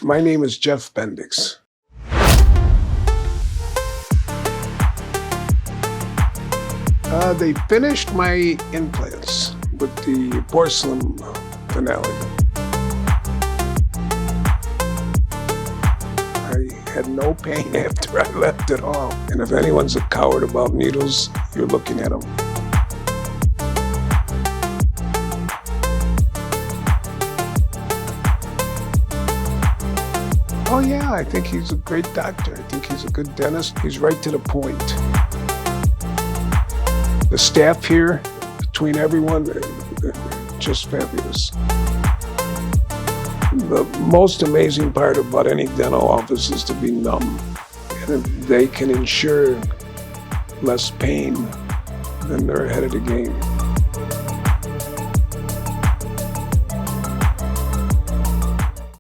My name is Jeff Bendix. They finished my implants with the porcelain finale. I had no pain after I left at all. And if anyone's a coward about needles, you're looking at them. Oh yeah, I think he's a great doctor. I think he's a good dentist. He's right to the point. The staff here, between everyone, they're just fabulous. The most amazing part about any dental office is to be numb. And if they can ensure less pain, then they're ahead of the game.